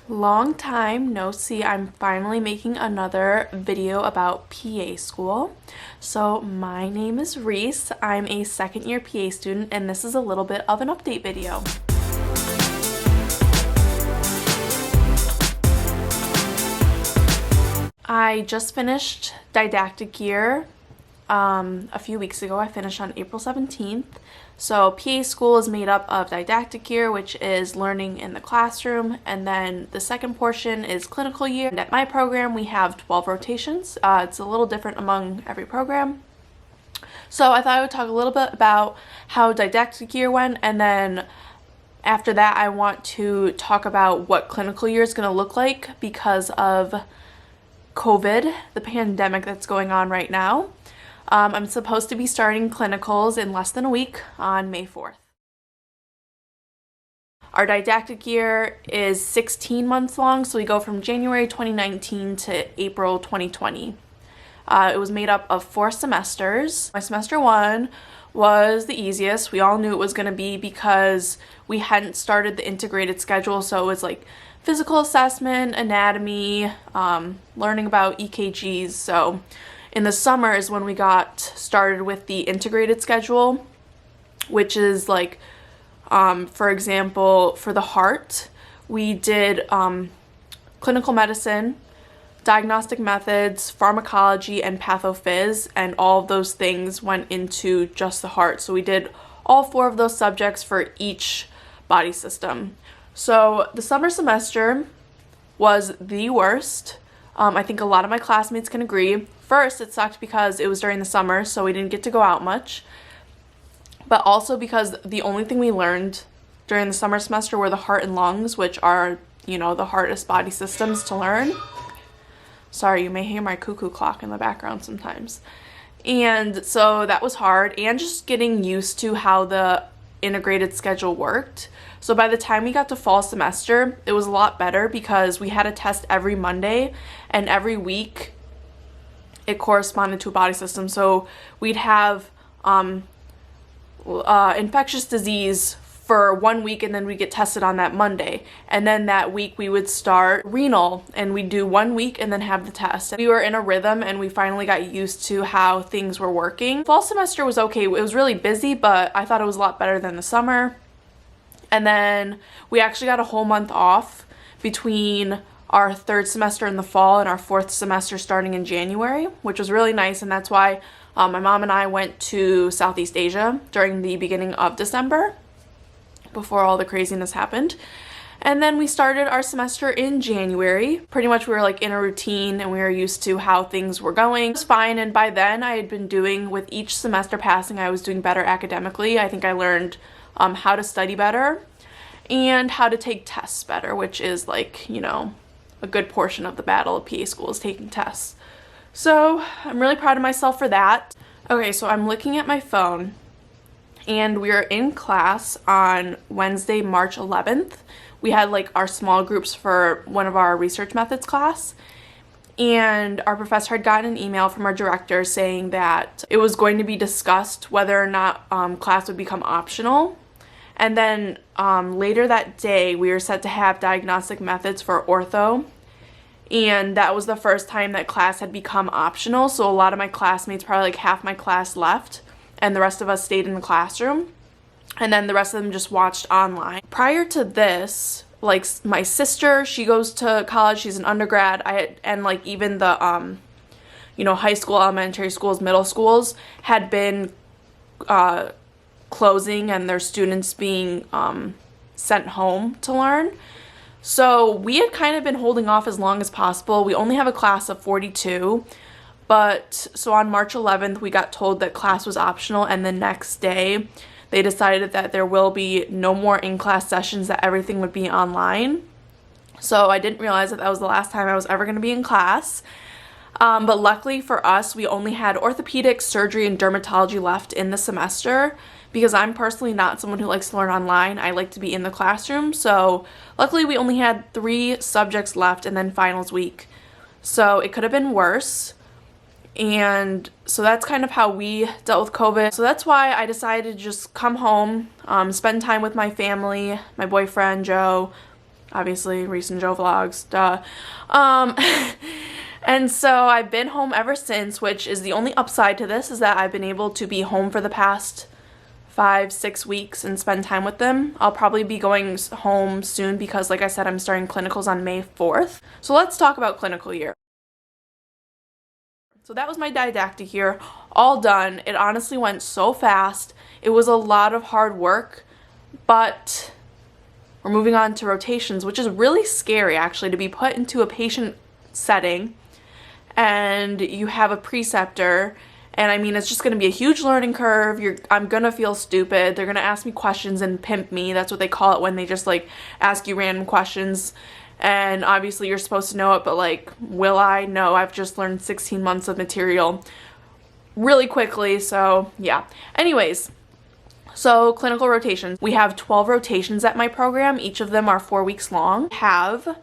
Long time no see. I'm finally making another video about PA school. So my name is Reese. I'm a second year PA student and this is a little bit of an update video. I just finished didactic year a few weeks ago. I finished on April 17th. So PA school is made up of didactic year, which is learning in the classroom, and then the second portion is clinical year. And at my program, we have 12 rotations. It's a little different among every program. So I thought I would talk a little bit about how didactic year went, and then after that, I want to talk about what clinical year is going to look like because of COVID, the pandemic that's going on right now. I'm supposed to be starting clinicals in less than a week on May 4th. Our didactic year is 16 months long, so we go from January 2019 to April 2020. It was made up of 4 semesters. My semester 1 was the easiest. We all knew it was going to be because we hadn't started the integrated schedule, so it was like physical assessment, anatomy, learning about EKGs. So in the summer is when we got started with the integrated schedule, which is like, for example, for the heart, we did clinical medicine, diagnostic methods, pharmacology, and pathophys, and all of those things went into just the heart. So we did all 4 of those subjects for each body system. So the summer semester was the worst. I think a lot of my classmates can agree. First, it sucked because it was during the summer, so we didn't get to go out much. But also because the only thing we learned during the summer semester were the heart and lungs, which are, the hardest body systems to learn. Sorry, you may hear my cuckoo clock in the background sometimes. And so that was hard, and just getting used to how the integrated schedule worked. So by the time we got to fall semester, it was a lot better because we had a test every Monday, and every week it corresponded to a body system. So we'd have infectious disease for 1 week, and then we get tested on that Monday. And then that week we would start renal, and we'd do 1 week and then have the test. We were in a rhythm, and we finally got used to how things were working. Fall semester was okay. It was really busy, but I thought it was a lot better than the summer. And then we actually got a whole month off between our 3rd semester in the fall and our 4th semester starting in January, which was really nice. And that's why my mom and I went to Southeast Asia during the beginning of December before all the craziness happened. And then we started our semester in January. Pretty much we were like in a routine and we were used to how things were going. It was fine, and by then I had been doing, with each semester passing, I was doing better academically. I think I learned how to study better and how to take tests better, which is like, a good portion of the battle of PA school is taking tests. So I'm really proud of myself for that. Okay, so I'm looking at my phone, and we were in class on Wednesday, March 11th. We had like our small groups for one of our research methods class, and our professor had gotten an email from our director saying that it was going to be discussed whether or not class would become optional. And then later that day, we were set to have diagnostic methods for ortho, and that was the first time that class had become optional. So a lot of my classmates, probably like half my class, left, and the rest of us stayed in the classroom, and then the rest of them just watched online. Prior to this, like my sister, she goes to college, she's an undergrad, and like even the high school, elementary schools, middle schools had been closing and their students being sent home to learn. So we had kind of been holding off as long as possible. We only have a class of 42, but so on March 11th we got told that class was optional, and the next day they decided that there will be no more in-class sessions, that everything would be online. So I didn't realize that that was the last time I was ever going to be in class. But luckily for us, we only had orthopedics, surgery, and dermatology left in the semester, because I'm personally not someone who likes to learn online. I like to be in the classroom. So luckily we only had 3 subjects left, and then finals week. So it could have been worse. And so that's kind of how we dealt with COVID. So that's why I decided to just come home, spend time with my family, my boyfriend, Joe, Obviously, Reese and Joe vlogs, duh. Um, and so I've been home ever since, which is the only upside to this, is that I've been able to be home for the past 5-6 weeks and spend time with them. I'll probably be going home soon because, like I said, I'm starting clinicals on May 4th. So let's talk about clinical year. So that was my didactic year, all done. It honestly went so fast. It was a lot of hard work, but we're moving on to rotations, which is really scary actually, to be put into a patient setting and you have a preceptor. And I mean, it's just going to be a huge learning curve. I'm going to feel stupid. They're going to ask me questions and pimp me. That's what they call it when they just like ask you random questions. And obviously you're supposed to know it, but like, will I? No, I've just learned 16 months of material really quickly. So yeah. Anyways, so clinical rotations. We have 12 rotations at my program. Each of them are 4 weeks long. We have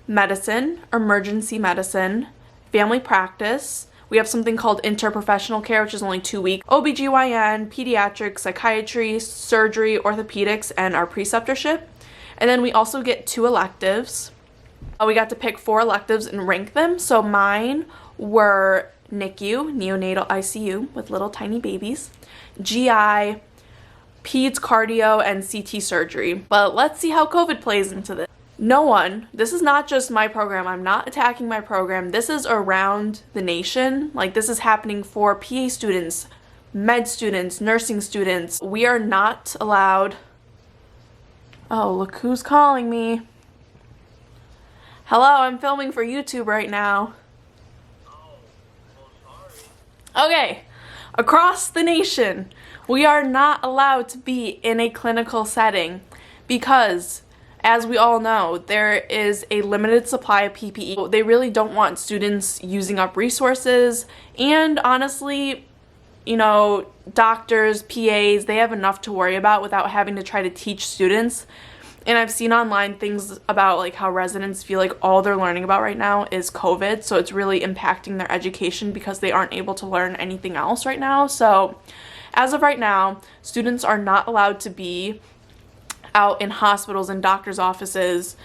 medicine, emergency medicine, family practice. We have something called interprofessional care, which is only 2 weeks. OBGYN, pediatrics, psychiatry, surgery, orthopedics, and our preceptorship. And then we also get 2 electives. We got to pick 4 electives and rank them. So mine were NICU, neonatal ICU with little tiny babies, GI, peds cardio, and CT surgery. But let's see how COVID plays into this. No one, this is not just my program, I'm not attacking my program, this is around the nation. Like, this is happening for PA students, med students, nursing students. We are not allowed. Oh, look who's calling me. Hello, I'm filming for YouTube right now. Okay, across the nation, we are not allowed to be in a clinical setting because, as we all know, there is a limited supply of PPE. They really don't want students using up resources, and honestly, you know, doctors, PAs, they have enough to worry about without having to try to teach students. And I've seen online things about like how residents feel like all they're learning about right now is COVID, so it's really impacting their education because they aren't able to learn anything else right now. So as of right now, students are not allowed to be out in hospitals and doctors' offices.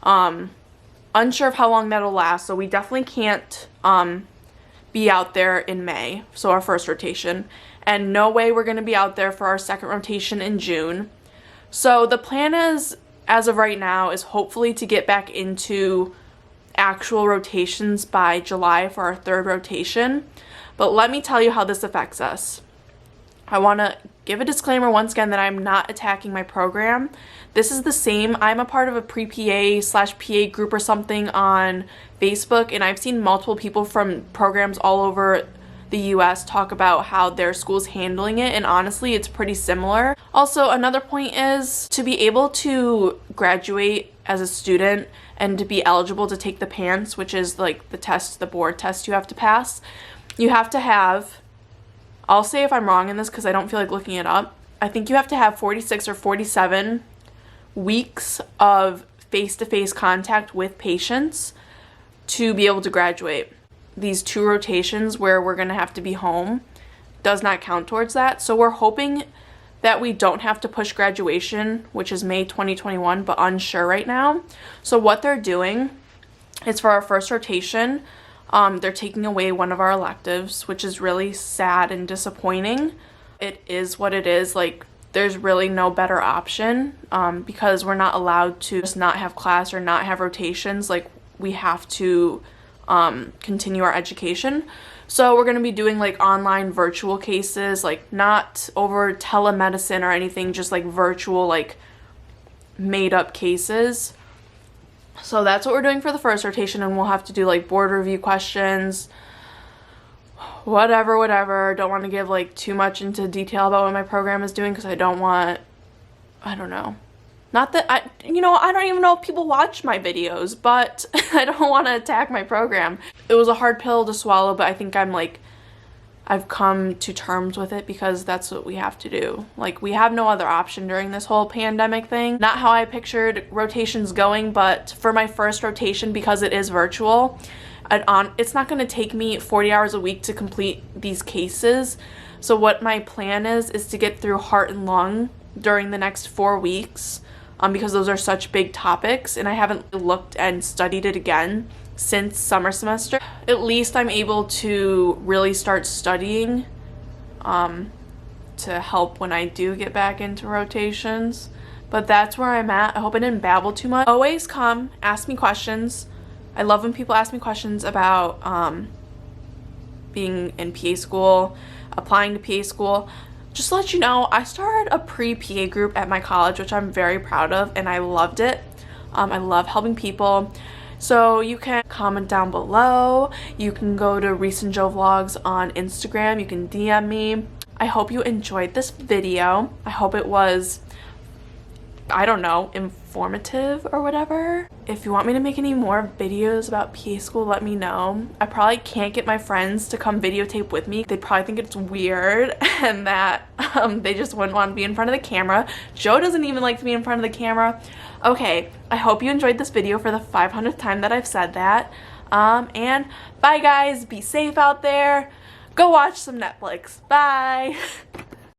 Unsure of how long that'll last, so we definitely can't be out there in May, so our first rotation, and no way we're going to be out there for our second rotation in June. So the plan is, as of right now, is hopefully to get back into actual rotations by July for our third rotation. But let me tell you how this affects us. I want to give a disclaimer once again that I'm not attacking my program. This is the same. I'm a part of a pre-PA/PA group or something on Facebook, and I've seen multiple people from programs all over the US talk about how their school's handling it, and honestly, it's pretty similar. Also, another point is to be able to graduate as a student and to be eligible to take the PANCE, which is like the test, the board test you have to pass. You have to have, I'll say if I'm wrong in this because I don't feel like looking it up, I think you have to have 46 or 47 weeks of face-to-face contact with patients to be able to graduate. These 2 rotations where we're going to have to be home does not count towards that. So we're hoping that we don't have to push graduation, which is May 2021, but unsure right now. So what they're doing is for our first rotation, they're taking away one of our electives, which is really sad and disappointing. It is what it is. Like, there's really no better option because we're not allowed to just not have class or not have rotations. Like, we have to continue our education. So we're going to be doing like online virtual cases, like not over telemedicine or anything, just like virtual, like made up cases. So that's what we're doing for the first rotation, and we'll have to do like board review questions, whatever. Don't want to give like too much into detail about what my program is doing because I don't know. Not that I don't even know if people watch my videos, but I don't want to attack my program. It was a hard pill to swallow, but I think I've come to terms with it because that's what we have to do. Like, we have no other option during this whole pandemic thing. Not how I pictured rotations going, but for my first rotation, because it is virtual, it's not going to take me 40 hours a week to complete these cases. So what my plan is to get through heart and lung during the next 4 weeks. because those are such big topics, and I haven't looked and studied it again since summer semester. At least I'm able to really start studying to help when I do get back into rotations. But that's where I'm at. I hope I didn't babble too much. Always come, ask me questions. I love when people ask me questions about being in PA school, applying to PA school. Just to let you know, I started a pre-PA group at my college, which I'm very proud of, and I loved it. I love helping people. So you can comment down below. You can go to Recent Joe Vlogs on Instagram. You can DM me. I hope you enjoyed this video. I hope it was, I don't know, informative or whatever. If you want me to make any more videos about PA school, let me know. I probably can't get my friends to come videotape with me. They'd probably think it's weird and that they just wouldn't want to be in front of the camera. Joe doesn't even like to be in front of the camera. Okay, I hope you enjoyed this video for the 500th time that I've said that. And bye guys, be safe out there. Go watch some Netflix. Bye.